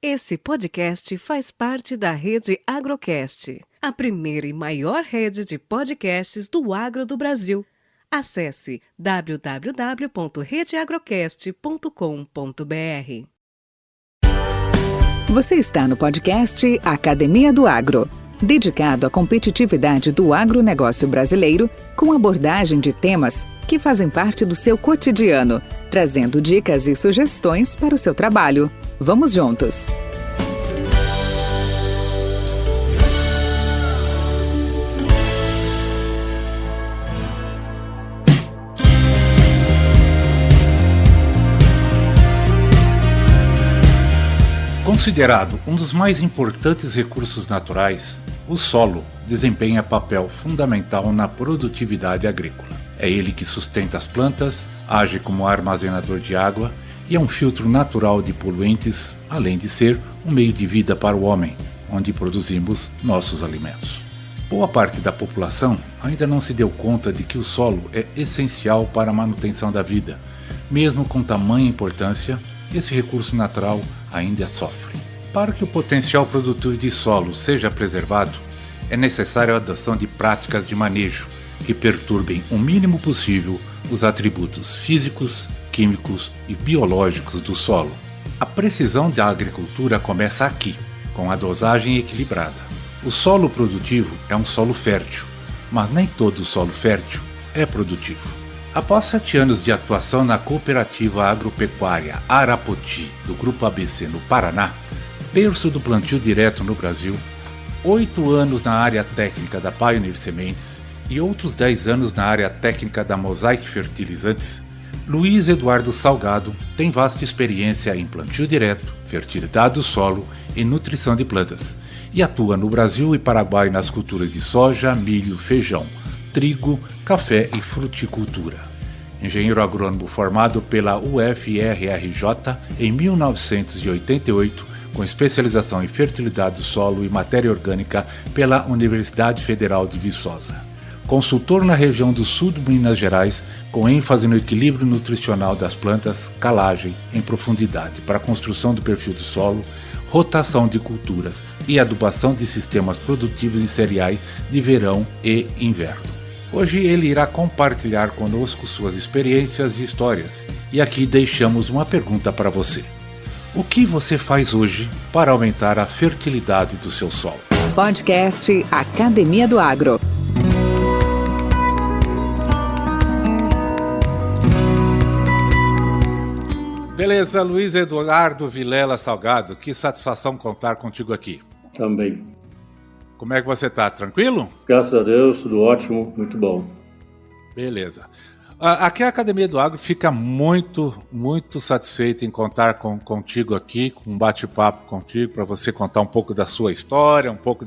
Esse podcast faz parte da Rede Agrocast, a primeira e maior rede de podcasts do agro do Brasil. Acesse www.redeagrocast.com.br. Você está no podcast Academia do Agro, dedicado à competitividade do agronegócio brasileiro, com abordagem de temas que fazem parte do seu cotidiano, trazendo dicas e sugestões para o seu trabalho. Vamos juntos! Considerado um dos mais importantes recursos naturais, o solo desempenha papel fundamental na produtividade agrícola. É ele que sustenta as plantas, age como armazenador de água e é um filtro natural de poluentes, além de ser um meio de vida para o homem, onde produzimos nossos alimentos. Boa parte da população ainda não se deu conta de que o solo é essencial para a manutenção da vida. Mesmo com tamanha importância, esse recurso natural ainda sofre. Para que o potencial produtivo de solo seja preservado, é necessária a adoção de práticas de manejo que perturbem o mínimo possível os atributos físicos, químicos e biológicos do solo. A precisão da agricultura começa aqui, com a dosagem equilibrada. O solo produtivo é um solo fértil, mas nem todo solo fértil é produtivo. Após 7 anos de atuação na Cooperativa Agropecuária Arapoti, do Grupo ABC no Paraná, berço do plantio direto no Brasil, 8 anos na área técnica da Pioneer Sementes e outros 10 anos na área técnica da Mosaic Fertilizantes, Luiz Eduardo Salgado tem vasta experiência em plantio direto, fertilidade do solo e nutrição de plantas, e atua no Brasil e Paraguai nas culturas de soja, milho, feijão, trigo, café e fruticultura. Engenheiro agrônomo formado pela UFRRJ em 1988, com especialização em fertilidade do solo e matéria orgânica pela Universidade Federal de Viçosa. Consultor na região do sul de Minas Gerais, com ênfase no equilíbrio nutricional das plantas, calagem em profundidade para a construção do perfil do solo, rotação de culturas e adubação de sistemas produtivos em cereais de verão e inverno. Hoje ele irá compartilhar conosco suas experiências e histórias. E aqui deixamos uma pergunta para você. O que você faz hoje para aumentar a fertilidade do seu solo? Podcast Academia do Agro. Beleza, Luiz Eduardo Vilela Salgado, que satisfação contar contigo aqui. Também. Como é que você está? Tranquilo? Graças a Deus, tudo ótimo, muito bom. Beleza. Aqui a Academia do Agro fica muito satisfeita em contar contigo aqui, com um bate-papo contigo, para você contar um pouco da sua história, um pouco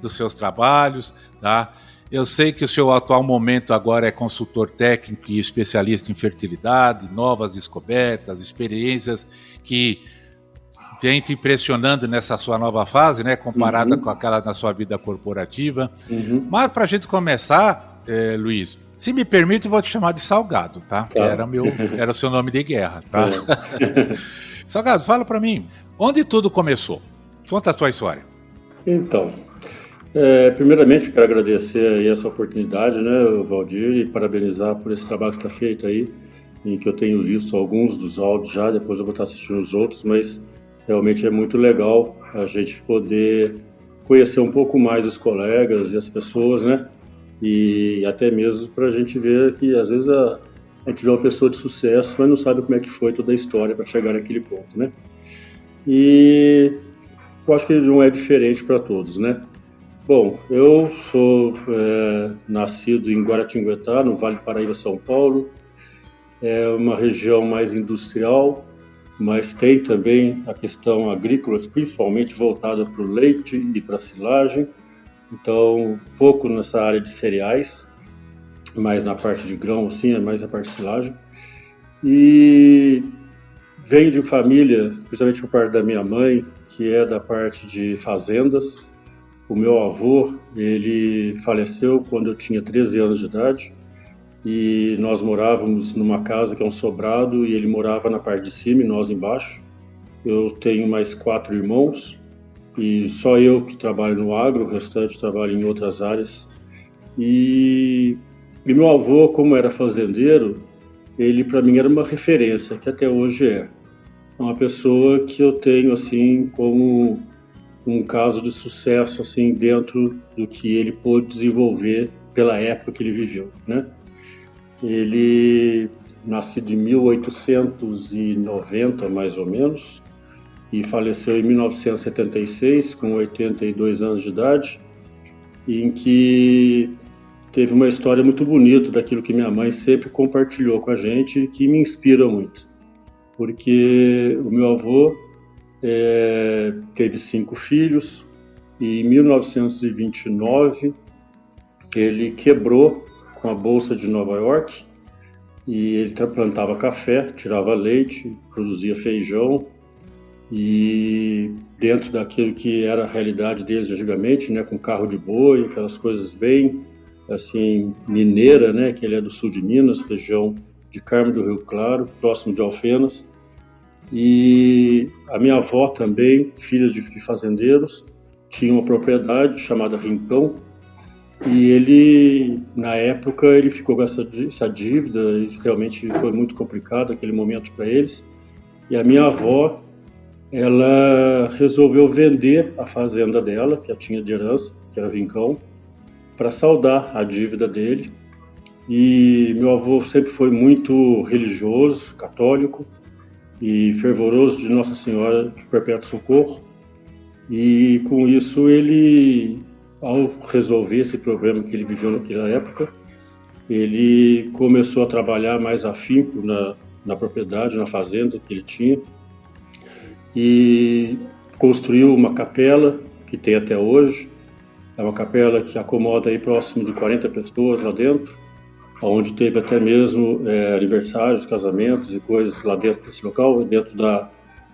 dos seus trabalhos, tá? Eu sei que o seu atual momento agora é consultor técnico e especialista em fertilidade, novas descobertas, experiências que vem te impressionando nessa sua nova fase, né, comparada com aquela na sua vida corporativa. Mas para a gente começar, Luiz, se me permite, eu vou te chamar de Salgado, tá? Que era o seu nome de guerra, tá? Salgado, fala para mim, onde tudo começou? Conta a tua história. Então, primeiramente quero agradecer aí essa oportunidade, né, Valdir, e parabenizar por esse trabalho que está feito aí, em que eu tenho visto alguns dos áudios já, depois eu vou estar assistindo os outros, mas realmente é muito legal a gente poder conhecer um pouco mais os colegas e as pessoas, né? E até mesmo para a gente ver que às vezes a gente vê uma pessoa de sucesso, mas não sabe como é que foi toda a história para chegar naquele ponto, né? E eu acho que não é diferente para todos, né? Bom, eu sou nascido em Guaratinguetá, no Vale do Paraíba, São Paulo. É uma região mais industrial, mas tem também a questão agrícola, principalmente voltada para o leite e para a silagem. Então, pouco nessa área de cereais, mais na parte de grão, assim, é mais a parte de silagem. E venho de família, principalmente por parte da minha mãe, que é da parte de fazendas. O meu avô, ele faleceu quando eu tinha 13 anos de idade. E nós morávamos numa casa que é um sobrado e ele morava na parte de cima e nós embaixo. Eu tenho mais 4 irmãos e só eu que trabalho no agro, o restante trabalha em outras áreas. E meu avô, como era fazendeiro, ele para mim era uma referência, que até hoje é. É uma pessoa que eu tenho assim como um caso de sucesso assim dentro do que ele pôde desenvolver pela época que ele viveu, né? Ele nascido em 1890 mais ou menos e faleceu em 1976 com 82 anos de idade, em que teve uma história muito bonita daquilo que minha mãe sempre compartilhou com a gente e que me inspira muito, porque o meu avô teve 5 filhos e em 1929 ele quebrou com a Bolsa de Nova York e ele plantava café, tirava leite, produzia feijão e dentro daquilo que era a realidade deles antigamente, né, com carro de boi, aquelas coisas bem assim mineira, né, que ele é do sul de Minas, região de Carmo do Rio Claro, próximo de Alfenas. E a minha avó também, filha de fazendeiros, tinha uma propriedade chamada Rincão e ele, na época, ele ficou com essa dívida e realmente foi muito complicado aquele momento para eles. E a minha avó, ela resolveu vender a fazenda dela, que ela tinha de herança, que era Rincão, para saldar a dívida dele. E meu avô sempre foi muito religioso, católico e fervoroso de Nossa Senhora de Perpétuo Socorro. E com isso ele, ao resolver esse problema que ele viveu naquela época, ele começou a trabalhar mais afinco na propriedade, na fazenda que ele tinha, e construiu uma capela que tem até hoje. É uma capela que acomoda aí próximo de 40 pessoas lá dentro, onde teve até mesmo aniversários, casamentos e coisas lá dentro desse local, dentro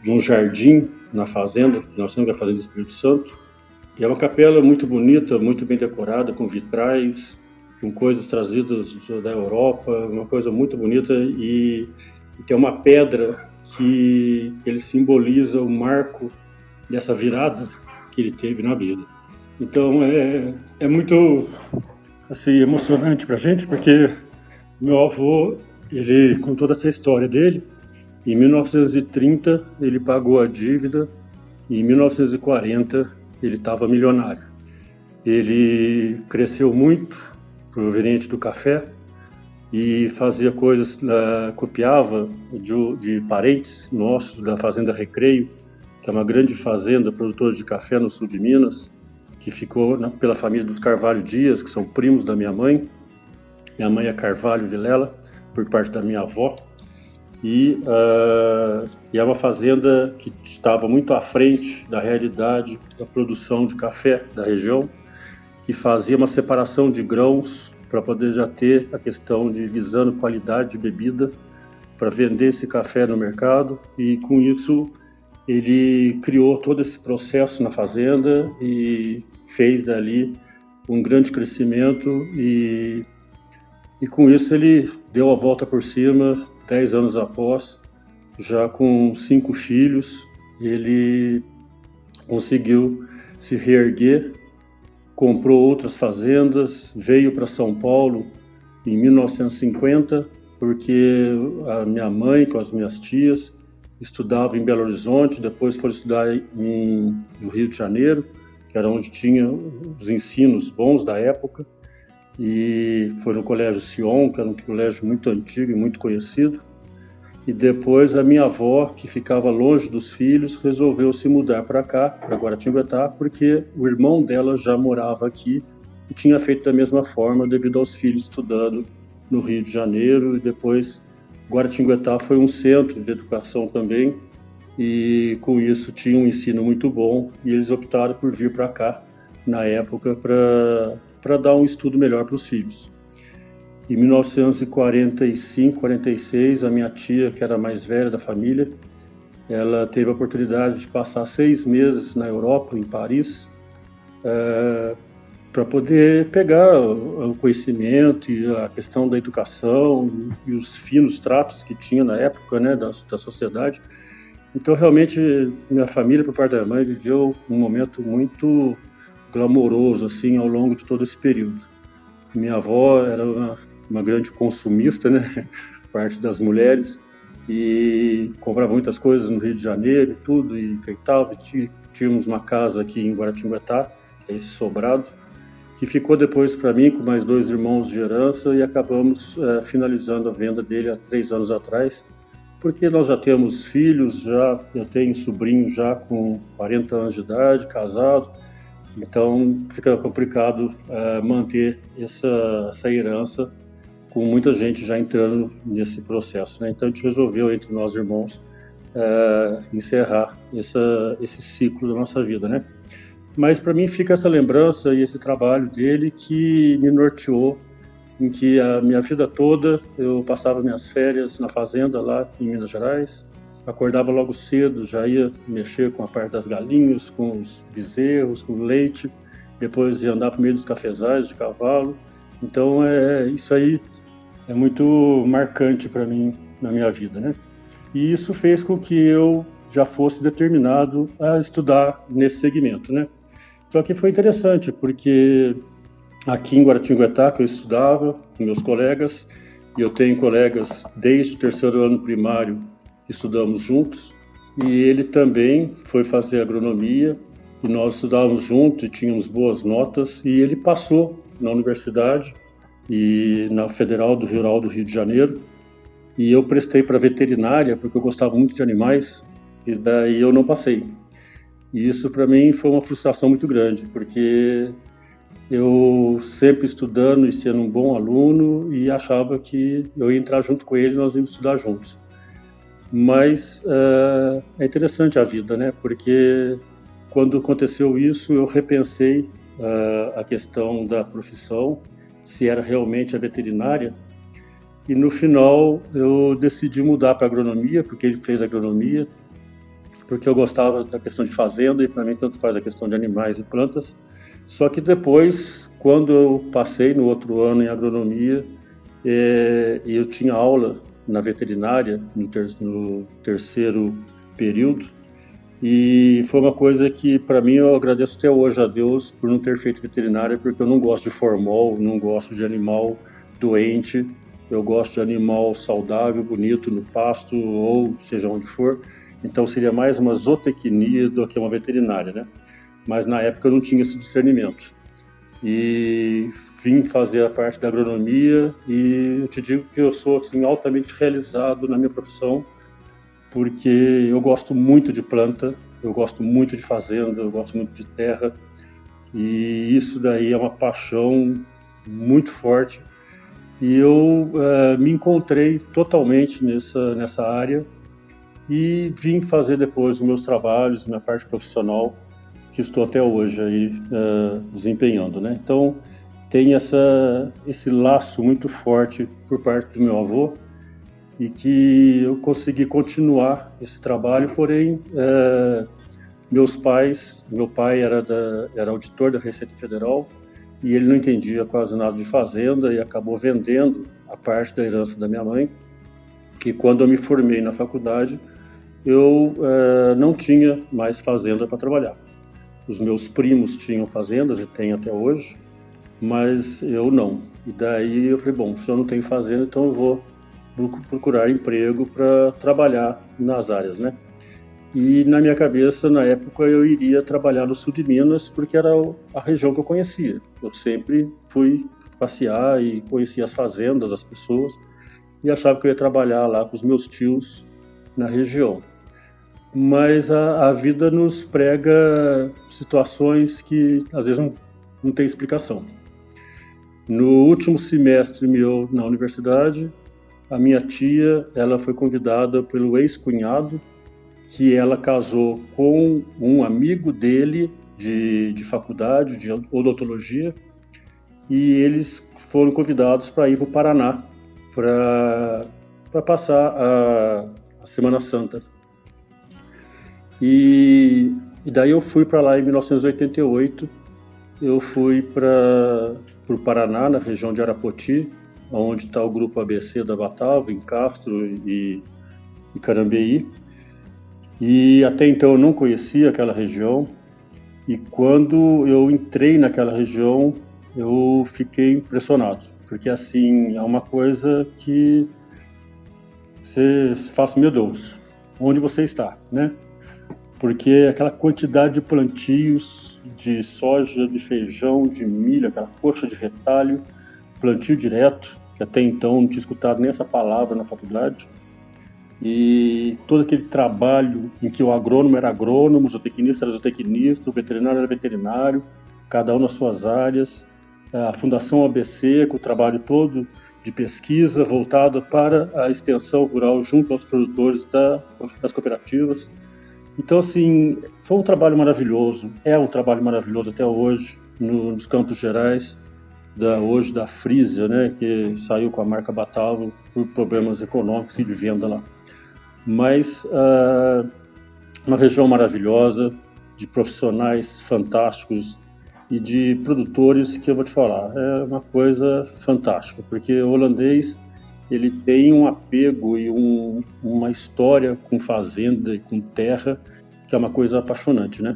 de um jardim na fazenda, que nós temos a Fazenda do Espírito Santo. E é uma capela muito bonita, muito bem decorada, com vitrais, com coisas trazidas da Europa, uma coisa muito bonita, e tem uma pedra que ele simboliza o marco dessa virada que ele teve na vida. Então é muito assim, emocionante para a gente, porque meu avô, ele, com toda essa história dele, em 1930 ele pagou a dívida e em 1940 ele estava milionário. Ele cresceu muito, proveniente do café, e fazia coisas, copiava de parentes nossos da Fazenda Recreio, que é uma grande fazenda produtora de café no sul de Minas, que ficou pela família dos Carvalho Dias, que são primos da minha mãe. Minha mãe é Carvalho Vilela, por parte da minha avó. E é uma fazenda que estava muito à frente da realidade da produção de café da região, que fazia uma separação de grãos para poder já ter a questão de visando qualidade de bebida, para vender esse café no mercado, e com isso ele criou todo esse processo na fazenda e fez dali um grande crescimento e com isso ele deu a volta por cima 10 anos após, já com 5 filhos, ele conseguiu se reerguer, comprou outras fazendas, veio para São Paulo em 1950, porque a minha mãe com as minhas tias estudavam em Belo Horizonte, depois foram estudar no Rio de Janeiro, que era onde tinha os ensinos bons da época, e foi no Colégio Sion, que era um colégio muito antigo e muito conhecido. E depois a minha avó, que ficava longe dos filhos, resolveu se mudar para cá, para Guaratinguetá, porque o irmão dela já morava aqui e tinha feito da mesma forma devido aos filhos estudando no Rio de Janeiro. E depois Guaratinguetá foi um centro de educação também, e com isso tinha um ensino muito bom, e eles optaram por vir para cá na época para dar um estudo melhor para os filhos. Em 1945, 46, a minha tia, que era a mais velha da família, ela teve a oportunidade de passar 6 meses na Europa, em Paris, para poder pegar o conhecimento e a questão da educação e os finos tratos que tinha na época, né, da sociedade. Então, realmente, minha família, por parte da minha mãe, viveu um momento muito glamouroso, assim, ao longo de todo esse período. Minha avó era uma grande consumista, né? Parte das mulheres, e comprava muitas coisas no Rio de Janeiro e tudo, e enfeitava. Tínhamos uma casa aqui em Guaratinguetá, que é esse sobrado, que ficou depois para mim com mais 2 irmãos de herança, e acabamos finalizando a venda dele há 3 anos atrás, porque nós já temos filhos, eu tenho sobrinho já com 40 anos de idade, casado, então fica complicado manter essa herança com muita gente já entrando nesse processo, né? Então a gente resolveu, entre nós irmãos, encerrar esse ciclo da nossa vida, né? Mas para mim fica essa lembrança e esse trabalho dele que me norteou, em que a minha vida toda eu passava minhas férias na fazenda lá em Minas Gerais, acordava logo cedo, já ia mexer com a parte das galinhas, com os bezerros, com o leite, depois ia andar por meio dos cafezais de cavalo. Então isso aí é muito marcante para mim na minha vida, né? E isso fez com que eu já fosse determinado a estudar nesse segmento, né? Só que foi interessante, porque aqui em Guaratinguetá, que eu estudava com meus colegas, e eu tenho colegas desde o 3º ano primário que estudamos juntos, e ele também foi fazer agronomia, e nós estudávamos juntos e tínhamos boas notas, e ele passou na universidade e na Federal Rural do Rio de Janeiro, e eu prestei para veterinária, porque eu gostava muito de animais, e daí eu não passei. E isso para mim foi uma frustração muito grande, porque eu sempre estudando e sendo um bom aluno, e achava que eu ia entrar junto com ele e nós íamos estudar juntos. Mas é interessante a vida, né? Porque quando aconteceu isso, eu repensei a questão da profissão, se era realmente a veterinária, e no final eu decidi mudar para agronomia, porque ele fez agronomia, porque eu gostava da questão de fazenda, e para mim tanto faz a questão de animais e plantas. Só que depois, quando eu passei no outro ano em agronomia, eu tinha aula na veterinária no 3º período, e foi uma coisa que para mim eu agradeço até hoje a Deus por não ter feito veterinária, porque eu não gosto de formol, não gosto de animal doente, eu gosto de animal saudável, bonito no pasto ou seja onde for. Então seria mais uma zootecnia do que uma veterinária, né? Mas na época eu não tinha esse discernimento. E vim fazer a parte da agronomia, e eu te digo que eu sou assim, altamente realizado na minha profissão, porque eu gosto muito de planta, eu gosto muito de fazenda, eu gosto muito de terra, e isso daí é uma paixão muito forte. E eu me encontrei totalmente nessa área, e vim fazer depois os meus trabalhos, minha parte profissional, que estou até hoje aí desempenhando, né? Então tem esse laço muito forte por parte do meu avô, e que eu consegui continuar esse trabalho, porém meu pai era auditor da Receita Federal, e ele não entendia quase nada de fazenda, e acabou vendendo a parte da herança da minha mãe, que quando eu me formei na faculdade, eu não tinha mais fazenda para trabalhar. Os meus primos tinham fazendas, e têm até hoje, mas eu não. E daí eu falei, bom, se eu não tenho fazenda, então eu vou procurar emprego para trabalhar nas áreas, né? E na minha cabeça, na época, eu iria trabalhar no sul de Minas, porque era a região que eu conhecia. Eu sempre fui passear e conhecia as fazendas, as pessoas, e achava que eu ia trabalhar lá com os meus tios na região. Mas a vida nos prega situações que às vezes não tem explicação. No último semestre meu na universidade, a minha tia, ela foi convidada pelo ex-cunhado, que ela casou com um amigo dele de faculdade, de odontologia, e eles foram convidados para ir para o Paraná para passar a Semana Santa. E daí eu fui para lá em 1988, eu fui para o Paraná, na região de Arapoti, onde está o grupo ABC da Batalva, em Castro e Carambeí. E até então eu não conhecia aquela região, e quando eu entrei naquela região, eu fiquei impressionado, porque assim, é uma coisa que você fala assim, meu Deus, onde você está, né? Porque aquela quantidade de plantios de soja, de feijão, de milho, aquela coxa de retalho, plantio direto, que até então não tinha escutado nem essa palavra na faculdade, e todo aquele trabalho em que o agrônomo era agrônomo, o zootecnista era zootecnista, o veterinário era veterinário, cada um nas suas áreas, a Fundação ABC, com o trabalho todo de pesquisa voltado para a extensão rural junto aos produtores das cooperativas. Então, assim, foi um trabalho maravilhoso, é um trabalho maravilhoso até hoje, nos Campos Gerais, hoje da Frisia, né, que saiu com a marca Batavo por problemas econômicos e de venda lá. Mas uma região maravilhosa, de profissionais fantásticos e de produtores que eu vou te falar, é uma coisa fantástica, porque o holandês ele tem um apego e uma história com fazenda e com terra que é uma coisa apaixonante, né?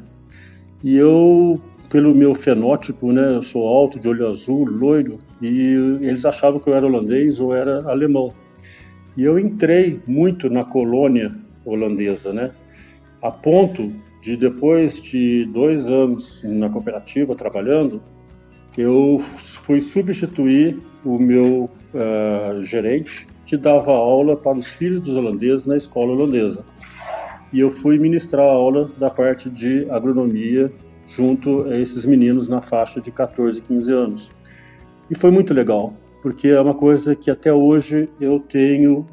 E eu, pelo meu fenótipo, né, eu sou alto, de olho azul, loiro, e eles achavam que eu era holandês ou era alemão. E eu entrei muito na colônia holandesa, né? A ponto de, depois de 2 anos na cooperativa trabalhando, eu fui substituir o meu gerente, que dava aula para os filhos dos holandeses na escola holandesa. E eu fui ministrar a aula da parte de agronomia junto a esses meninos na faixa de 14, 15 anos. E foi muito legal, porque é uma coisa que até hoje eu tenho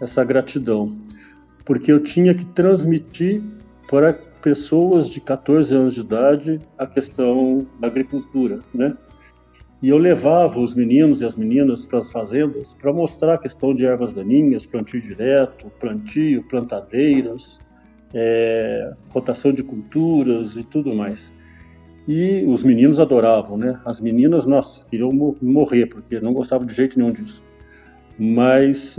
essa gratidão, porque eu tinha que transmitir para pessoas de 14 anos de idade a questão da agricultura, né? E eu levava os meninos e as meninas para as fazendas para mostrar a questão de ervas daninhas, plantio direto, plantio, plantadeiras, rotação de culturas e tudo mais. E os meninos adoravam, né? As meninas, nossa, queriam morrer, porque não gostavam de jeito nenhum disso. Mas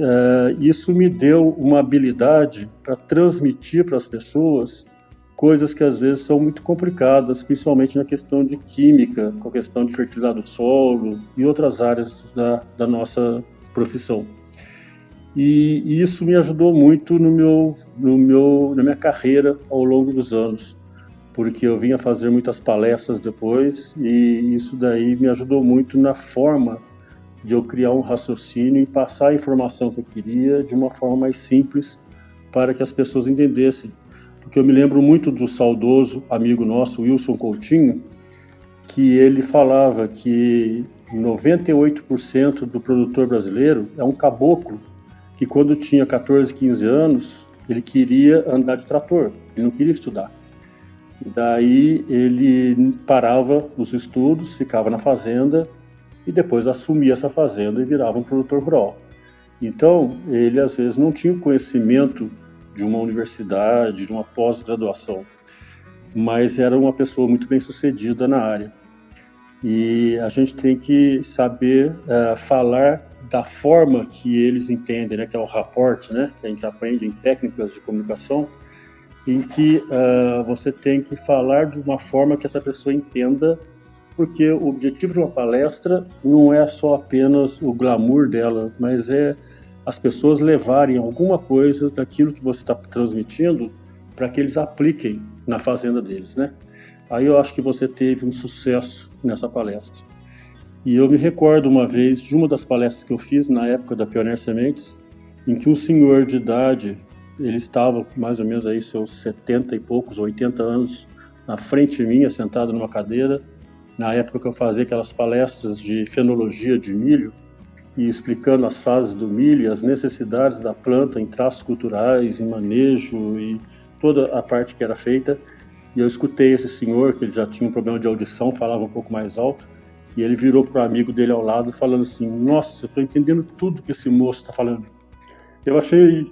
isso me deu uma habilidade para transmitir para as pessoas coisas que às vezes são muito complicadas, principalmente na questão de química, com a questão de fertilidade do solo e outras áreas da nossa profissão. E isso me ajudou muito na minha carreira ao longo dos anos, porque eu vinha fazer muitas palestras depois e isso daí me ajudou muito na forma de eu criar um raciocínio e passar a informação que eu queria de uma forma mais simples para que as pessoas entendessem. Porque eu me lembro muito do saudoso amigo nosso, Wilson Coutinho, que ele falava que 98% do produtor brasileiro é um caboclo que quando tinha 14, 15 anos, ele queria andar de trator, ele não queria estudar. E daí ele parava os estudos, ficava na fazenda e depois assumia essa fazenda e virava um produtor rural. Então, ele às vezes não tinha o conhecimento de uma universidade, de uma pós-graduação, mas era uma pessoa muito bem sucedida na área. E a gente tem que saber falar da forma que eles entendem, né, que é o rapport, né, que a gente aprende em técnicas de comunicação, em que você tem que falar de uma forma que essa pessoa entenda, porque o objetivo de uma palestra não é só apenas o glamour dela, mas é as pessoas levarem alguma coisa daquilo que você está transmitindo para que eles apliquem na fazenda deles, né? Aí eu acho que você teve um sucesso nessa palestra. E eu me recordo uma vez de uma das palestras que eu fiz na época da Pioneer Sementes, em que um senhor de idade, ele estava mais ou menos aí seus 70 e poucos, 80 anos, na frente de mim, sentado numa cadeira, na época que eu fazia aquelas palestras de fenologia de milho, e explicando as fases do milho e as necessidades da planta em traços culturais, em manejo e toda a parte que era feita. E eu escutei esse senhor, que ele já tinha um problema de audição, falava um pouco mais alto, e ele virou para o amigo dele ao lado falando assim: nossa, eu estou entendendo tudo que esse moço está falando. Eu achei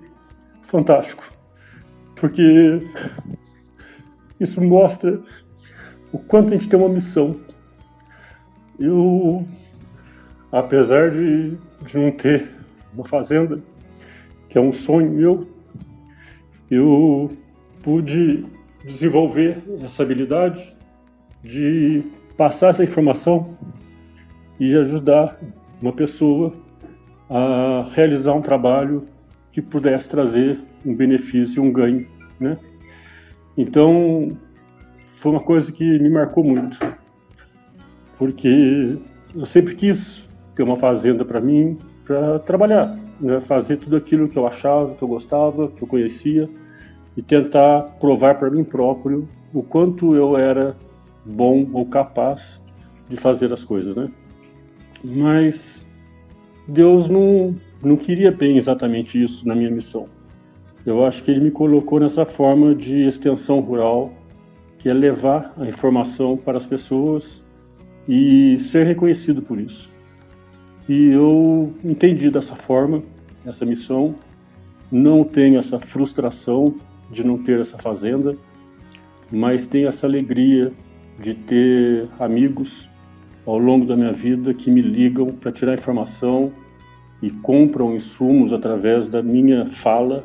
fantástico, porque isso mostra o quanto a gente tem uma missão. Eu, apesar de não ter uma fazenda, que é um sonho meu, eu pude desenvolver essa habilidade de passar essa informação e ajudar uma pessoa a realizar um trabalho que pudesse trazer um benefício, um ganho, né? Então, foi uma coisa que me marcou muito, porque eu sempre quis ter uma fazenda para mim, para trabalhar, né? Fazer tudo aquilo que eu achava, que eu gostava, que eu conhecia, e tentar provar para mim próprio o quanto eu era bom ou capaz de fazer as coisas, né? Mas Deus não queria bem exatamente isso na minha missão. Eu acho que Ele me colocou nessa forma de extensão rural, que é levar a informação para as pessoas e ser reconhecido por isso. E eu entendi dessa forma, essa missão, não tenho essa frustração de não ter essa fazenda, mas tenho essa alegria de ter amigos ao longo da minha vida que me ligam para tirar informação e compram insumos através da minha fala,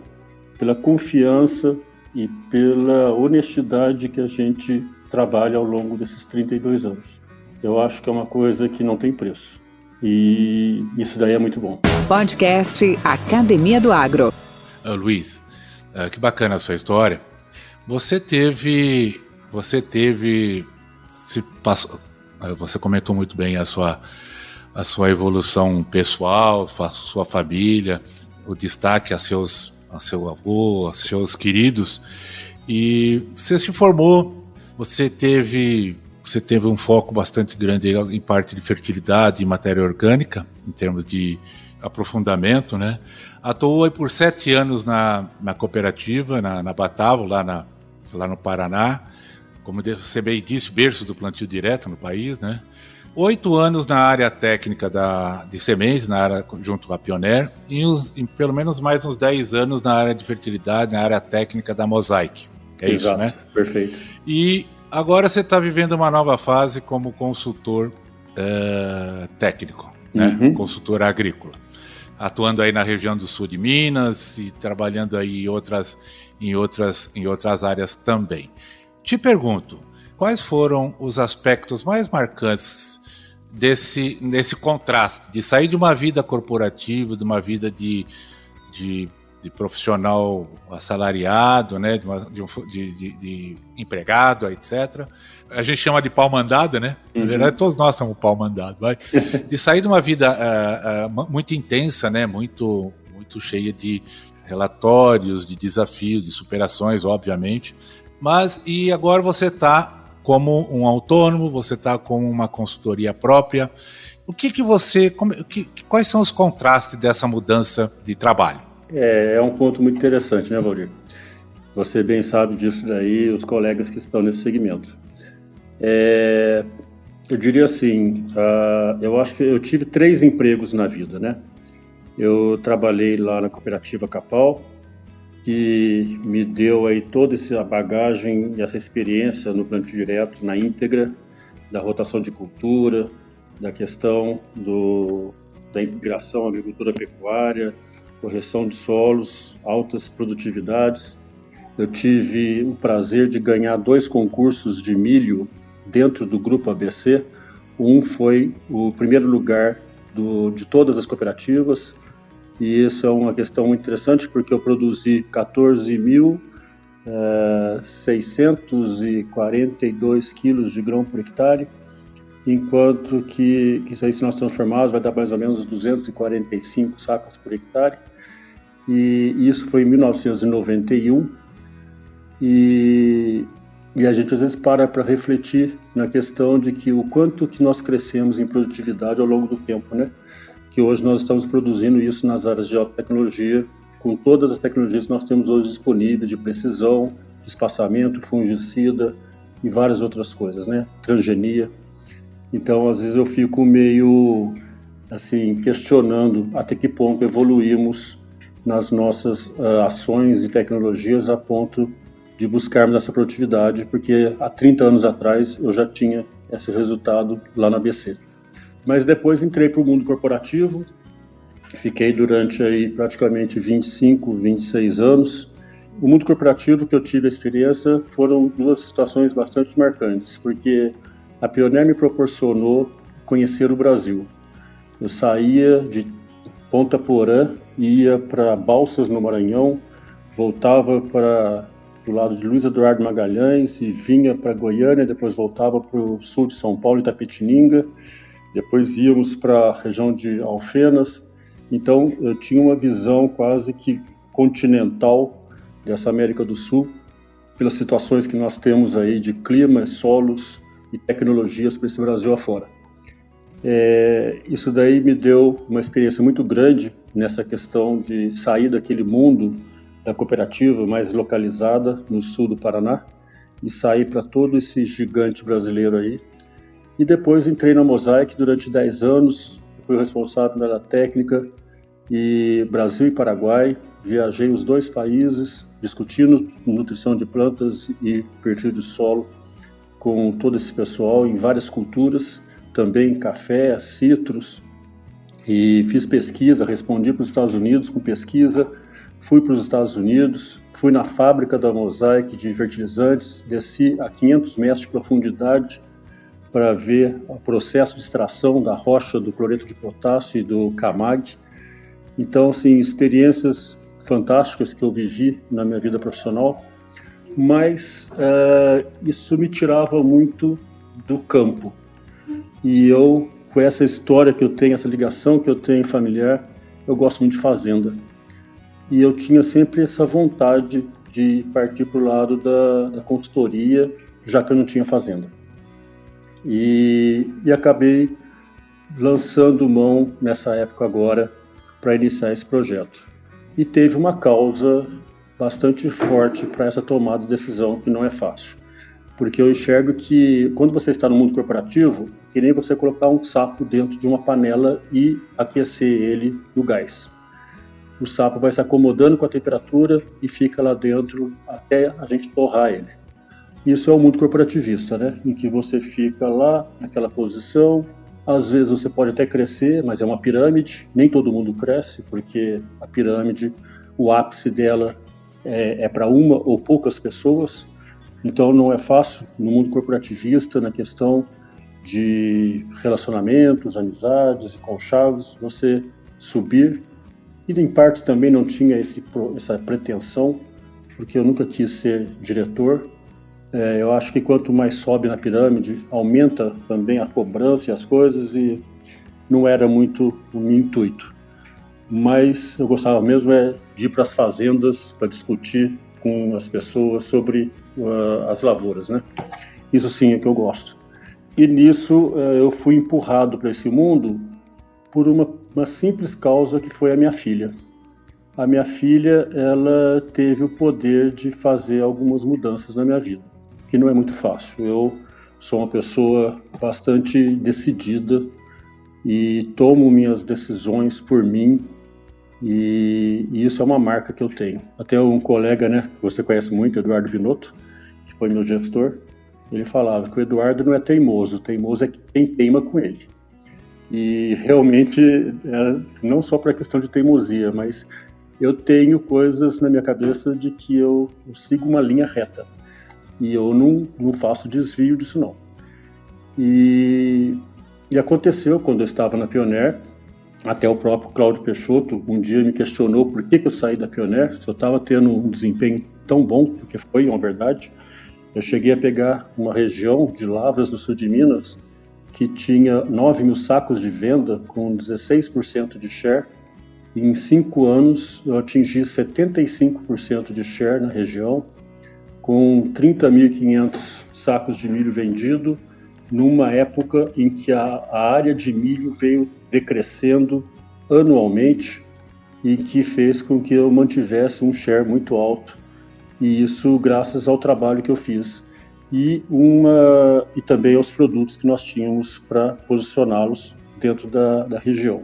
pela confiança e pela honestidade que a gente trabalha ao longo desses 32 anos. Eu acho que é uma coisa que não tem preço. E isso daí é muito bom. Podcast Academia do Agro. Luiz, que bacana a sua história. Você comentou muito bem a sua evolução pessoal, a sua família, o destaque a seu avô, aos seus queridos, e você se formou, você teve um foco bastante grande em parte de fertilidade e matéria orgânica, em termos de aprofundamento, né? Atuou aí por 7 anos na cooperativa, na Batavo, lá no Paraná, como você bem disse, berço do plantio direto no país, né? 8 anos na área técnica de sementes, junto à Pioneer, e pelo menos mais uns 10 anos na área de fertilidade, na área técnica da Mosaic. Exato, isso, né? Perfeito. E agora você está vivendo uma nova fase como consultor técnico, né? Uhum. Consultor agrícola, atuando aí na região do sul de Minas e trabalhando aí em outras áreas também. Te pergunto, quais foram os aspectos mais marcantes nesse contraste de sair de uma vida corporativa, de uma vida de profissional assalariado, né, de empregado, etc. A gente chama de pau mandado, né? Na verdade, todos nós somos pau mandado, vai. De sair de uma vida muito intensa, né, muito cheia de relatórios, de desafios, de superações, obviamente. E agora você está como um autônomo, você está com uma consultoria própria. Quais são os contrastes dessa mudança de trabalho? É um ponto muito interessante, né, Valdir? Você bem sabe disso daí, os colegas que estão nesse segmento. Eu diria assim, eu acho que eu tive 3 empregos na vida, né? Eu trabalhei lá na cooperativa Capal, que me deu aí toda essa bagagem e essa experiência no plantio direto, na íntegra, da rotação de cultura, da questão da integração agricultura-pecuária, correção de solos, altas produtividades. Eu tive o prazer de ganhar 2 concursos de milho dentro do Grupo ABC. Um foi o primeiro lugar de todas as cooperativas, e isso é uma questão muito interessante porque eu produzi 14.642 quilos de grão por hectare, enquanto que isso aí, se nós transformarmos, vai dar mais ou menos 245 sacas por hectare, e isso foi em 1991, e a gente às vezes para refletir na questão de que o quanto que nós crescemos em produtividade ao longo do tempo, né? Que hoje nós estamos produzindo isso nas áreas de alta tecnologia, com todas as tecnologias que nós temos hoje disponíveis, de precisão, de espaçamento, fungicida e várias outras coisas, né? Transgenia. Então, às vezes eu fico meio, assim, questionando até que ponto evoluímos nas nossas ações e tecnologias a ponto de buscarmos essa produtividade, porque há 30 anos atrás eu já tinha esse resultado lá na ABC. Mas depois entrei para o mundo corporativo, fiquei durante aí praticamente 25, 26 anos, o mundo corporativo que eu tive a experiência foram duas situações bastante marcantes, porque a Pioneer me proporcionou conhecer o Brasil. Eu saía de Ponta Porã, ia para Balsas, no Maranhão, voltava para do lado de Luiz Eduardo Magalhães e vinha para Goiânia, depois voltava para o sul de São Paulo, Itapetininga, depois íamos para a região de Alfenas. Então eu tinha uma visão quase que continental dessa América do Sul, pelas situações que nós temos aí de clima, solos e tecnologias para esse Brasil afora. Isso daí me deu uma experiência muito grande nessa questão de sair daquele mundo da cooperativa mais localizada no sul do Paraná e sair para todo esse gigante brasileiro aí. E depois entrei na Mosaic durante 10 anos, fui responsável pela técnica e Brasil e Paraguai, viajei os dois países discutindo nutrição de plantas e perfil de solo com todo esse pessoal em várias culturas, também café, citros, e fiz pesquisa, respondi para os Estados Unidos com pesquisa, fui para os Estados Unidos, fui na fábrica da Mosaic de fertilizantes, desci a 500 metros de profundidade para ver o processo de extração da rocha do cloreto de potássio e do CAMAG. Então, assim, experiências fantásticas que eu vivi na minha vida profissional, mas isso me tirava muito do campo. E eu, com essa história que eu tenho, essa ligação que eu tenho familiar, eu gosto muito de fazenda. E eu tinha sempre essa vontade de partir para o lado da consultoria, já que eu não tinha fazenda. E acabei lançando mão nessa época agora para iniciar esse projeto. E teve uma causa bastante forte para essa tomada de decisão, que não é fácil. Porque eu enxergo que quando você está no mundo corporativo, que nem você colocar um sapo dentro de uma panela e aquecer ele no gás. O sapo vai se acomodando com a temperatura e fica lá dentro até a gente torrar ele. Isso é o mundo corporativista, né? Em que você fica lá naquela posição, às vezes você pode até crescer, mas é uma pirâmide, nem todo mundo cresce, porque a pirâmide, o ápice dela é para uma ou poucas pessoas, então não é fácil no mundo corporativista, na questão de relacionamentos, amizades e conchaves, você subir. E em parte também não tinha essa pretensão, porque eu nunca quis ser diretor. Eu acho que quanto mais sobe na pirâmide, aumenta também a cobrança e as coisas, e não era muito o meu intuito. Mas eu gostava mesmo de ir para as fazendas para discutir com as pessoas sobre as lavouras, né? Isso sim é que eu gosto. E nisso eu fui empurrado para esse mundo por uma simples causa, que foi a minha filha. A minha filha, ela teve o poder de fazer algumas mudanças na minha vida, que não é muito fácil. Eu sou uma pessoa bastante decidida e tomo minhas decisões por mim, e isso é uma marca que eu tenho. Até um colega, né, que você conhece muito, Eduardo Binotto, que foi meu gestor, ele falava que o Eduardo não é teimoso é quem teima com ele. E realmente, não só para a questão de teimosia, mas eu tenho coisas na minha cabeça de que eu sigo uma linha reta. E eu não faço desvio disso, não. E aconteceu quando eu estava na Pioneer, até o próprio Cláudio Peixoto um dia me questionou por que eu saí da Pioneer, se eu estava tendo um desempenho tão bom, porque foi uma verdade. Eu cheguei a pegar uma região de Lavras, do sul de Minas, que tinha 9 mil sacos de venda, com 16% de share. E em 5 anos eu atingi 75% de share na região, com 30.500 sacos de milho vendido, numa época em que a área de milho veio decrescendo anualmente e que fez com que eu mantivesse um share muito alto. E isso graças ao trabalho que eu fiz. E também aos produtos que nós tínhamos para posicioná-los dentro da região.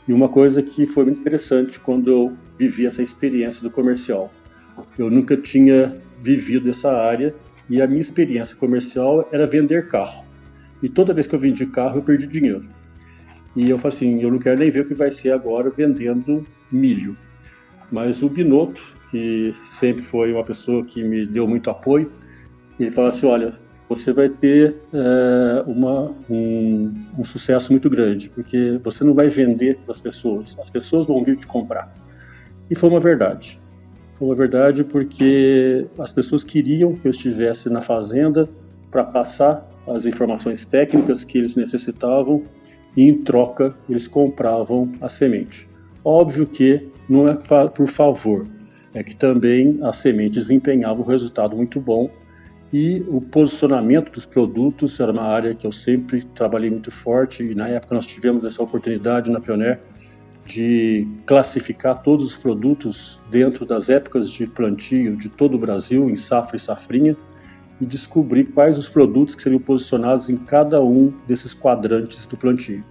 E uma coisa que foi muito interessante quando eu vivi essa experiência do comercial. Eu nunca tinha vivido essa área e a minha experiência comercial era vender carro. E toda vez que eu vendi carro, eu perdi dinheiro. E eu falei assim, eu não quero nem ver o que vai ser agora vendendo milho. Mas o Binotto, que sempre foi uma pessoa que me deu muito apoio. Ele falou assim, olha, você vai ter um sucesso muito grande, porque você não vai vender para as pessoas vão vir te comprar. E foi uma verdade. Foi uma verdade porque as pessoas queriam que eu estivesse na fazenda para passar as informações técnicas que eles necessitavam e, em troca, eles compravam a semente. Óbvio que não é por favor, é que também a semente desempenhava um resultado muito bom e o posicionamento dos produtos era uma área que eu sempre trabalhei muito forte e na época nós tivemos essa oportunidade na Pioneer de classificar todos os produtos dentro das épocas de plantio de todo o Brasil, em safra e safrinha, e descobrir quais os produtos que seriam posicionados em cada um desses quadrantes do plantio.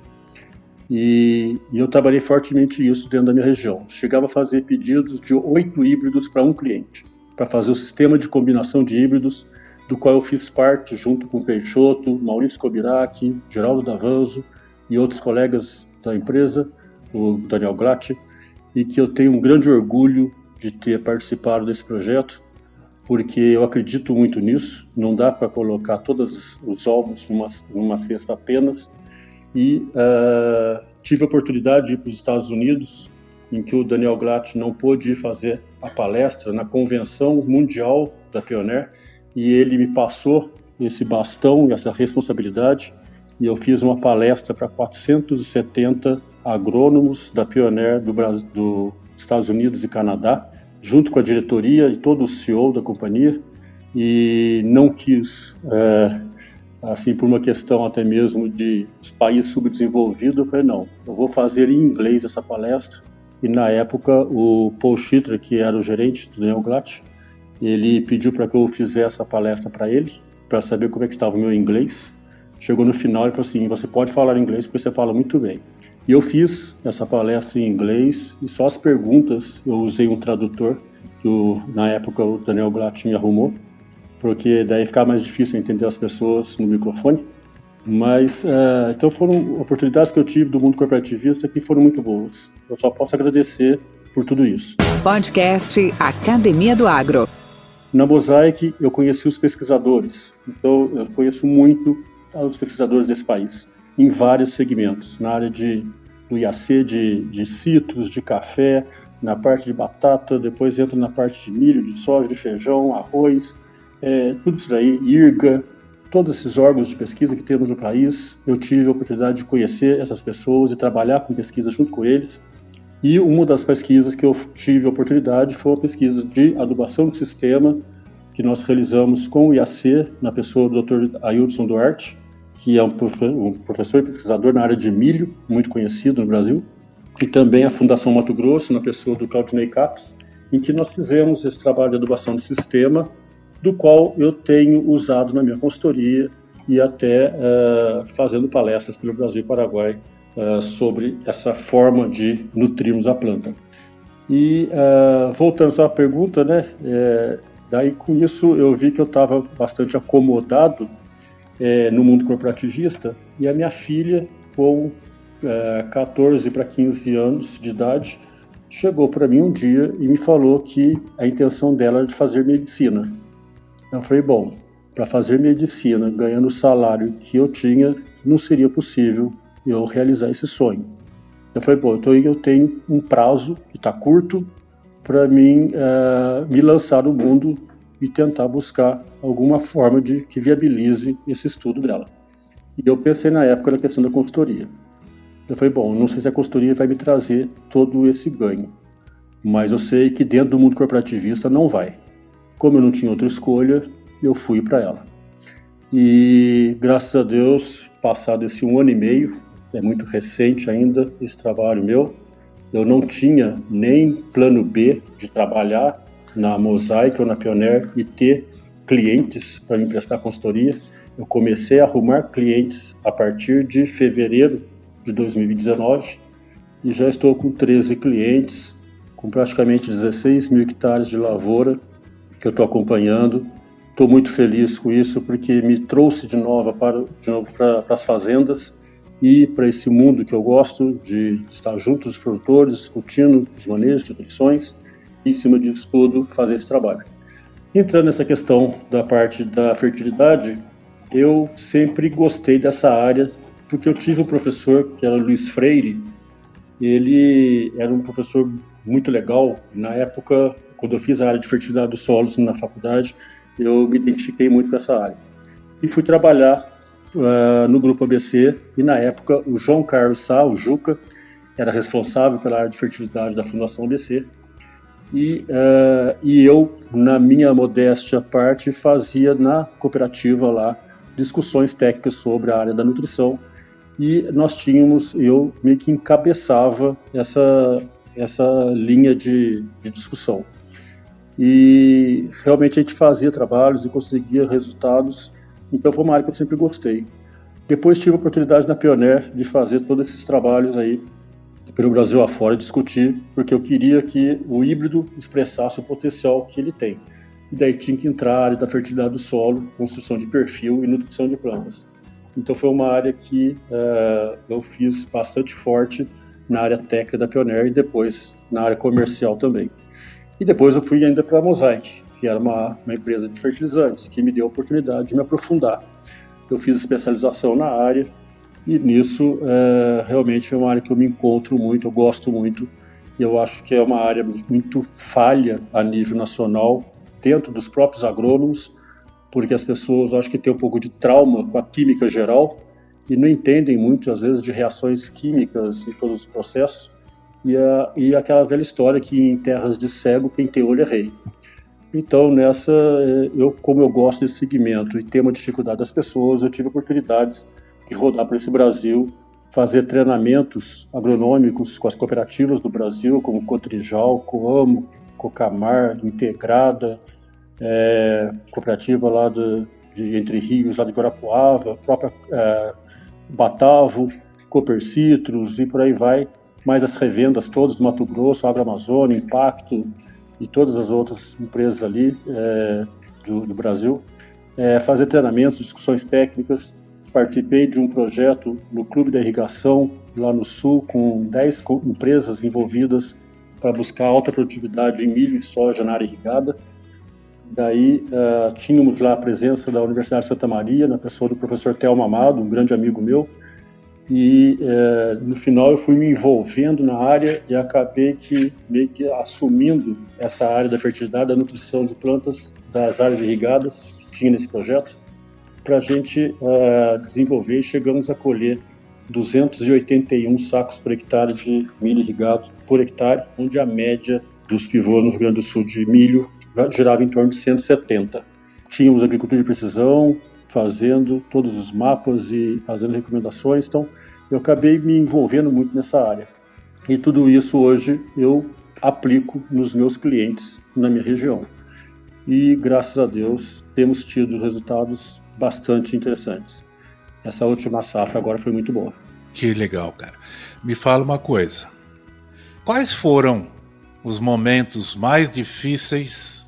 E eu trabalhei fortemente isso dentro da minha região. Chegava a fazer pedidos de 8 híbridos para um cliente, para fazer o sistema de combinação de híbridos, do qual eu fiz parte junto com o Peixoto, Maurício Kobiraki, Geraldo Davanzo e outros colegas da empresa, o Daniel Glatt, e que eu tenho um grande orgulho de ter participado desse projeto, porque eu acredito muito nisso, não dá para colocar todos os ovos numa cesta apenas, e tive a oportunidade de ir para os Estados Unidos, em que o Daniel Glatt não pôde ir fazer a palestra na Convenção Mundial da Pioneer, e ele me passou esse bastão e essa responsabilidade, e eu fiz uma palestra para 470 agrônomos da Pioneer dos Estados Unidos e Canadá, junto com a diretoria e todo o CEO da companhia, e não quis, assim, por uma questão até mesmo de país subdesenvolvido, eu falei, não, eu vou fazer em inglês essa palestra, e na época o Paul Schitter, que era o gerente do Daniel Glatt, ele pediu para que eu fizesse a palestra para ele, para saber como é que estava o meu inglês. Chegou no final e falou assim, você pode falar inglês porque você fala muito bem. E eu fiz essa palestra em inglês e só as perguntas eu usei um tradutor, que na época o Daniel Glatt me arrumou, porque daí ficava mais difícil entender as pessoas no microfone. Mas, então foram oportunidades que eu tive do mundo corporativista que foram muito boas. Eu só posso agradecer por tudo isso. Podcast Academia do Agro. Na Mosaic eu conheci os pesquisadores, então eu conheço muito os pesquisadores desse país, em vários segmentos, na área do IAC, de citros, de café, na parte de batata, depois entra na parte de milho, de soja, de feijão, arroz, tudo isso daí, IRGA, todos esses órgãos de pesquisa que temos no país. Eu tive a oportunidade de conhecer essas pessoas e trabalhar com pesquisa junto com eles. E uma das pesquisas que eu tive a oportunidade foi uma pesquisa de adubação de sistema que nós realizamos com o IAC, na pessoa do Dr. Ailton Duarte, que é um professor e pesquisador na área de milho, muito conhecido no Brasil, e também a Fundação Mato Grosso, na pessoa do Claudinei Capes, em que nós fizemos esse trabalho de adubação de sistema, do qual eu tenho usado na minha consultoria e até fazendo palestras pelo Brasil e Paraguai sobre essa forma de nutrirmos a planta. E voltando à pergunta, né, daí com isso eu vi que eu estava bastante acomodado no mundo corporativista, e a minha filha, com 14 para 15 anos de idade, chegou para mim um dia e me falou que a intenção dela era de fazer medicina. Eu falei, bom, para fazer medicina, ganhando o salário que eu tinha, não seria possível eu realizar esse sonho. Eu falei, bom, então eu tenho um prazo que está curto para mim me lançar no mundo e tentar buscar alguma forma que viabilize esse estudo dela. E eu pensei na época na questão da consultoria. Eu falei, bom, não sei se a consultoria vai me trazer todo esse ganho, mas eu sei que dentro do mundo corporativista não vai. Como eu não tinha outra escolha, eu fui para ela. E graças a Deus, passado esse 1 ano e meio, é muito recente ainda esse trabalho meu, eu não tinha nem plano B de trabalhar na Mosaic ou na Pioneer e ter clientes para me prestar consultoria. Eu comecei a arrumar clientes a partir de fevereiro de 2019 e já estou com 13 clientes, com praticamente 16 mil hectares de lavoura que eu estou acompanhando. Estou muito feliz com isso porque me trouxe de novo para as fazendas e para esse mundo que eu gosto de estar junto dos produtores, discutindo os manejos de nutrições em cima disso tudo, fazer esse trabalho. Entrando nessa questão da parte da fertilidade, eu sempre gostei dessa área, porque eu tive um professor, que era Luiz Freire. Ele era um professor muito legal. Na época, quando eu fiz a área de fertilidade dos solos na faculdade, eu me identifiquei muito com essa área. E fui trabalhar no Grupo ABC, e na época o João Carlos Sá, o Juca, era responsável pela área de fertilidade da Fundação ABC, e eu, na minha modéstia parte, fazia na cooperativa lá discussões técnicas sobre a área da nutrição, e eu meio que encabeçava essa linha de discussão. E realmente a gente fazia trabalhos e conseguia resultados, então foi uma área que eu sempre gostei. Depois tive a oportunidade na Pioneer de fazer todos esses trabalhos aí pelo Brasil afora, discutir, porque eu queria que o híbrido expressasse o potencial que ele tem. E daí tinha que entrar a área da fertilidade do solo, construção de perfil e nutrição de plantas. Então foi uma área que eu fiz bastante forte na área técnica da Pioneer e depois na área comercial também. E depois eu fui ainda para a Mosaic, que era uma empresa de fertilizantes, que me deu a oportunidade de me aprofundar. Eu fiz especialização na área e nisso realmente é uma área que eu me encontro muito, eu gosto muito, e eu acho que é uma área muito falha a nível nacional, dentro dos próprios agrônomos, porque as pessoas acho que têm um pouco de trauma com a química geral e não entendem muito, às vezes, de reações químicas e todos os processos, e aquela velha história que em terras de cego quem tem olho é rei. Então, como eu gosto desse segmento e tenho uma dificuldade das pessoas, eu tive oportunidades de rodar por esse Brasil, fazer treinamentos agronômicos com as cooperativas do Brasil, como Cotrijal, Coamo, Cocamar, Integrada, cooperativa lá de Entre Rios, lá de Guarapuava, própria Batavo, Cooper Citrus e por aí vai, mais as revendas todas do Mato Grosso, Agroamazônia, Impacto e todas as outras empresas ali do Brasil, fazer treinamentos, discussões técnicas. Participei de um projeto no Clube da Irrigação, lá no Sul, com 10 empresas envolvidas para buscar alta produtividade em milho e soja na área irrigada. Daí tínhamos lá a presença da Universidade de Santa Maria, na pessoa do professor Telmo Amado, um grande amigo meu, e no final eu fui me envolvendo na área e acabei meio que assumindo essa área da fertilidade, da nutrição de plantas das áreas irrigadas que tinha nesse projeto, para a gente desenvolver, e chegamos a colher 281 sacos por hectare de milho irrigado por hectare, onde a média dos pivôs no Rio Grande do Sul de milho girava em torno de 170. Tínhamos agricultura de precisão, fazendo todos os mapas e fazendo recomendações, então eu acabei me envolvendo muito nessa área. E tudo isso hoje eu aplico nos meus clientes na minha região. E graças a Deus temos tido resultados bastante interessantes. Essa última safra agora foi muito boa. Que legal, cara. Me fala uma coisa. Quais foram os momentos mais difíceis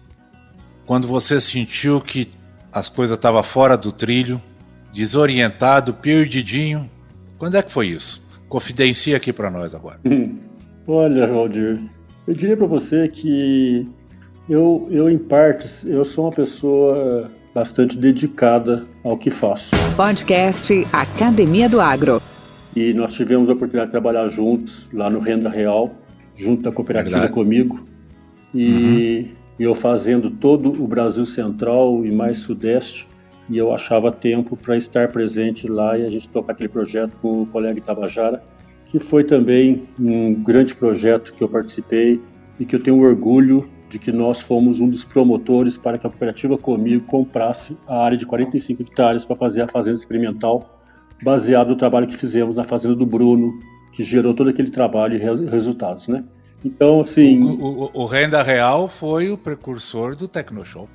quando você sentiu que as coisas estavam fora do trilho, desorientado, perdidinho? Quando é que foi isso? Confidencia aqui para nós agora. Olha, Valdir, eu diria para você que eu, em partes, eu sou uma pessoa bastante dedicada ao que faço. Podcast Academia do Agro. E nós tivemos a oportunidade de trabalhar juntos lá no Renda Real, junto da cooperativa comigo. E eu fazendo todo o Brasil Central e mais Sudeste. E eu achava tempo para estar presente lá e a gente tocar aquele projeto com o colega Itabajara, que foi também um grande projeto que eu participei e que eu tenho orgulho de que nós fomos um dos promotores para que a cooperativa comigo comprasse a área de 45 hectares para fazer a fazenda experimental, baseado no trabalho que fizemos na fazenda do Bruno, que gerou todo aquele trabalho e resultados, né? Então, assim... O Renda Real foi o precursor do Tecnoshow.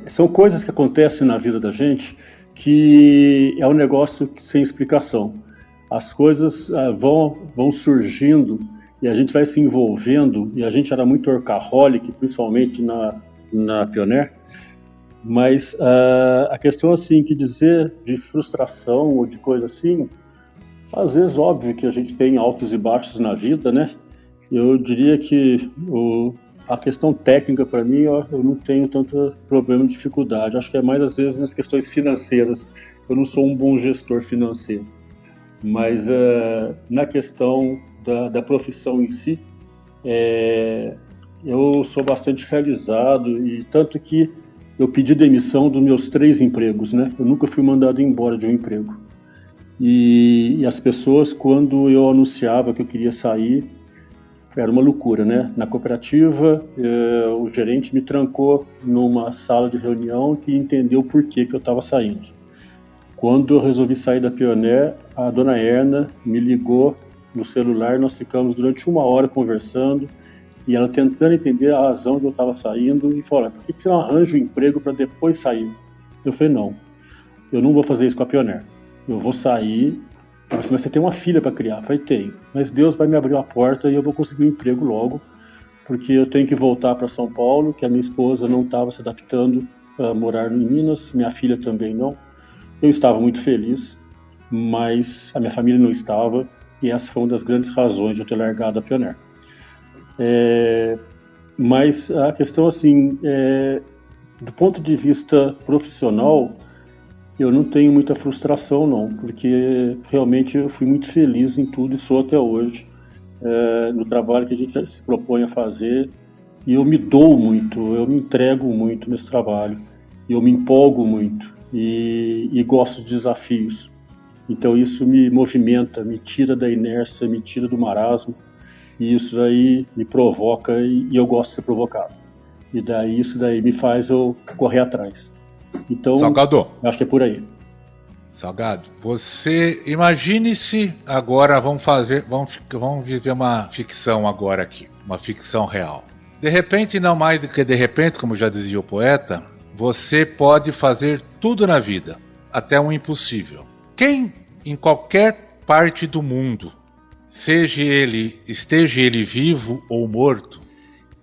São coisas que acontecem na vida da gente que é um negócio sem explicação. As coisas vão surgindo e a gente vai se envolvendo, e a gente era muito workaholic, principalmente na Pioneer, mas a questão assim, que dizer de frustração ou de coisa assim, às vezes óbvio que a gente tem altos e baixos na vida, né? Eu diria que a questão técnica, para mim, eu não tenho tanto problema de dificuldade. Acho que é mais, às vezes, nas questões financeiras. Eu não sou um bom gestor financeiro. Mas na questão da profissão em si, eu sou bastante realizado, e tanto que eu pedi demissão dos meus 3 empregos, né? Eu nunca fui mandado embora de um emprego. E as pessoas, quando eu anunciava que eu queria sair, era uma loucura, né? Na cooperativa, o gerente me trancou numa sala de reunião que entendeu por que eu estava saindo. Quando eu resolvi sair da Pioneer, a dona Erna me ligou no celular, nós ficamos durante 1 hora conversando, e ela tentando entender a razão de eu estava saindo, e falou: por que você não arranja um emprego para depois sair? Eu falei: não, eu não vou fazer isso com a Pioneer. Eu vou sair. Ela falou: mas você tem uma filha para criar? Eu falei: tenho, mas Deus vai me abrir a porta e eu vou conseguir um emprego logo, porque eu tenho que voltar para São Paulo, que a minha esposa não estava se adaptando a morar em Minas, minha filha também não. Eu estava muito feliz, mas a minha família não estava, e essa foi uma das grandes razões de eu ter largado a Pioneer. Mas a questão, assim, do ponto de vista profissional, eu não tenho muita frustração, não, porque realmente eu fui muito feliz em tudo e sou até hoje, no trabalho que a gente se propõe a fazer, e eu me dou muito, eu me entrego muito nesse trabalho, e eu me empolgo muito. E gosto de desafios. Então isso me movimenta, me tira da inércia, me tira do marasmo, e isso daí me provoca, e eu gosto de ser provocado. E daí isso daí me faz eu correr atrás. Então, Salgado, acho que é por aí. Salgado, você imagine-se agora, vamos viver uma ficção agora aqui, uma ficção real. De repente, não mais do que de repente, como já dizia o poeta, você pode fazer tudo na vida, até um impossível. Quem, em qualquer parte do mundo, esteja ele vivo ou morto,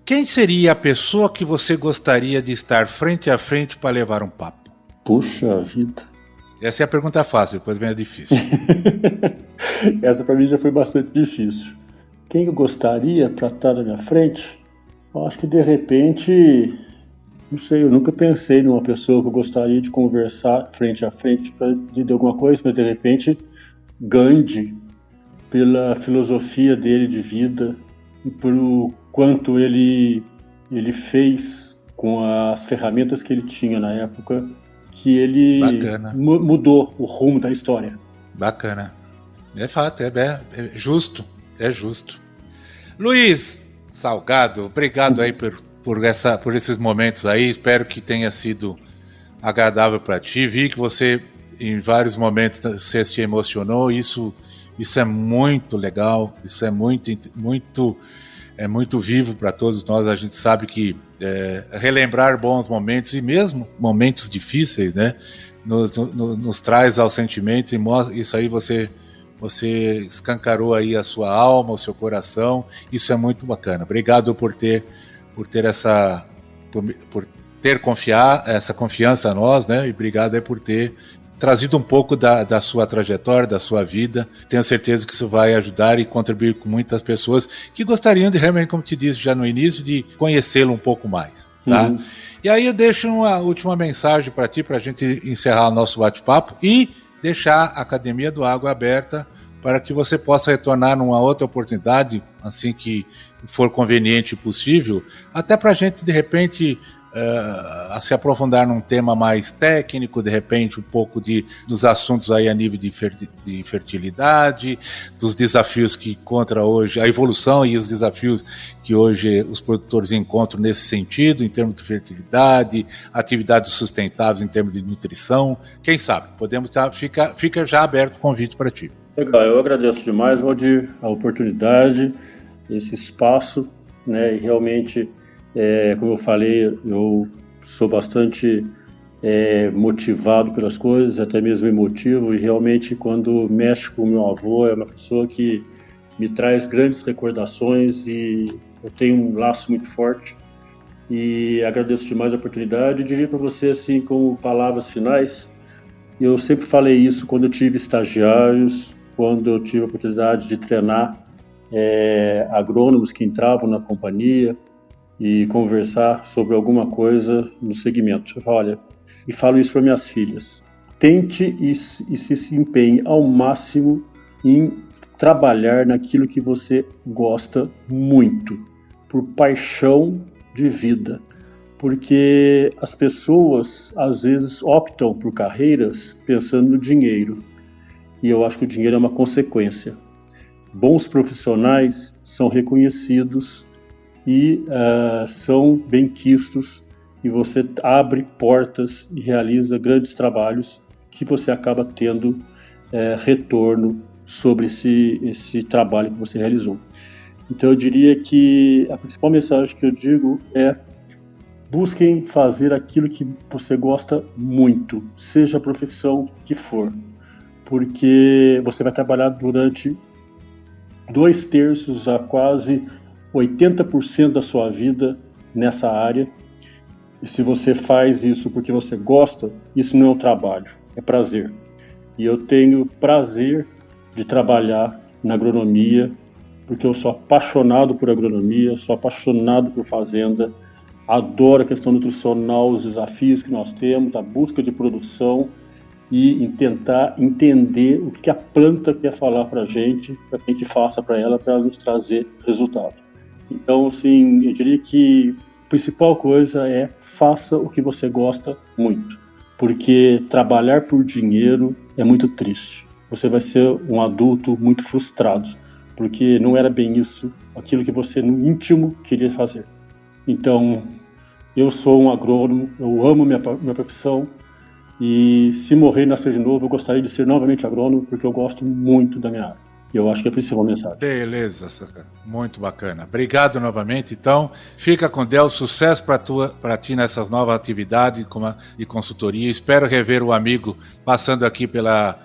quem seria a pessoa que você gostaria de estar frente a frente para levar um papo? Puxa vida. Essa é a pergunta fácil, depois vem a difícil. Essa para mim já foi bastante difícil. Quem eu gostaria para estar na minha frente? Eu acho que de repente... Não sei, eu nunca pensei numa pessoa que eu gostaria de conversar frente a frente para dizer alguma coisa, mas de repente Gandhi, pela filosofia dele de vida e pelo quanto ele fez com as ferramentas que ele tinha na época, que ele mudou o rumo da história. Bacana. É fato, é justo, é justo. Luiz Salgado, obrigado aí por esses momentos aí, espero que tenha sido agradável para ti. Vi que você, em vários momentos, você se emocionou, isso é muito legal, isso é muito vivo para todos nós. A gente sabe que relembrar bons momentos e mesmo momentos difíceis, né, nos traz ao sentimento, e isso aí você escancarou aí a sua alma, o seu coração, isso é muito bacana. Obrigado por ter essa confiança a nós, né? E obrigado aí por ter trazido um pouco da sua trajetória, da sua vida. Tenho certeza que isso vai ajudar e contribuir com muitas pessoas que gostariam de realmente, como te disse já no início, de conhecê-lo um pouco mais, tá? Uhum. E aí eu deixo uma última mensagem para ti, para a gente encerrar o nosso bate-papo e deixar a Academia do Agro aberta para que você possa retornar numa outra oportunidade, assim que for conveniente e possível, até para a gente, de repente, se aprofundar num tema mais técnico, de repente um pouco dos assuntos aí a nível de fertilidade, dos desafios que encontra hoje, a evolução e os desafios que hoje os produtores encontram nesse sentido, em termos de fertilidade, atividades sustentáveis em termos de nutrição. Quem sabe, fica já aberto o convite para ti. Legal, eu agradeço demais, Valdir, a oportunidade, esse espaço, né, e realmente, como eu falei, eu sou bastante motivado pelas coisas, até mesmo emotivo, e realmente quando mexo com o meu avô, é uma pessoa que me traz grandes recordações e eu tenho um laço muito forte, e agradeço demais a oportunidade. E diria para você, assim, como palavras finais, eu sempre falei isso quando eu tive estagiários, quando eu tive a oportunidade de treinar agrônomos que entravam na companhia, e conversar sobre alguma coisa no segmento. Olha, e falo isso para minhas filhas. Tente e se empenhe ao máximo em trabalhar naquilo que você gosta muito, por paixão de vida. Porque as pessoas, às vezes, optam por carreiras pensando no dinheiro. E eu acho que o dinheiro é uma consequência. Bons profissionais são reconhecidos e são benquistos, e você abre portas e realiza grandes trabalhos que você acaba tendo retorno sobre esse trabalho que você realizou. Então eu diria que a principal mensagem que eu digo é: busquem fazer aquilo que você gosta muito, seja a profissão que for, porque você vai trabalhar durante 2/3 a quase 80% da sua vida nessa área. E se você faz isso porque você gosta, isso não é um trabalho, é prazer. E eu tenho prazer de trabalhar na agronomia, porque eu sou apaixonado por agronomia, sou apaixonado por fazenda, adoro a questão nutricional, os desafios que nós temos, a busca de produção e em tentar entender o que a planta quer falar para a gente faça para ela nos trazer resultado. Então, assim, eu diria que a principal coisa é: faça o que você gosta muito, porque trabalhar por dinheiro é muito triste. Você vai ser um adulto muito frustrado, porque não era bem isso, aquilo que você no íntimo queria fazer. Então, eu sou um agrônomo, eu amo minha profissão, e se morrer e nascer de novo, eu gostaria de ser novamente agrônomo, porque eu gosto muito da minha área. E eu acho que é a principal mensagem. Beleza, muito bacana. Obrigado novamente. Então, fica com Deus, sucesso para ti nessas novas atividades de consultoria. Espero rever o amigo passando aqui pela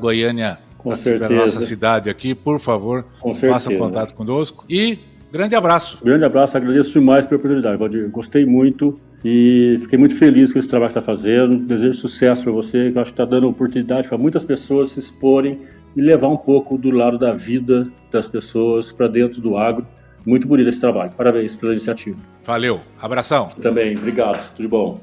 Goiânia, com certeza, pela nossa cidade aqui. Por favor, faça contato conosco. E grande abraço. Grande abraço, agradeço demais pela oportunidade, Valdir. Gostei muito e fiquei muito feliz com esse trabalho que está fazendo. Desejo sucesso para você, que eu acho que está dando oportunidade para muitas pessoas se exporem e levar um pouco do lado da vida das pessoas para dentro do agro. Muito bonito esse trabalho. Parabéns pela iniciativa. Valeu. Abração. Também. Obrigado. Tudo de bom.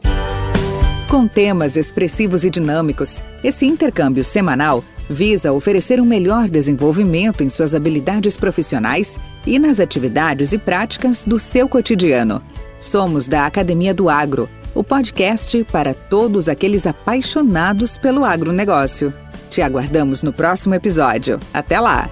Com temas expressivos e dinâmicos, esse intercâmbio semanal visa oferecer um melhor desenvolvimento em suas habilidades profissionais e nas atividades e práticas do seu cotidiano. Somos da Academia do Agro, o podcast para todos aqueles apaixonados pelo agronegócio. Te aguardamos no próximo episódio. Até lá!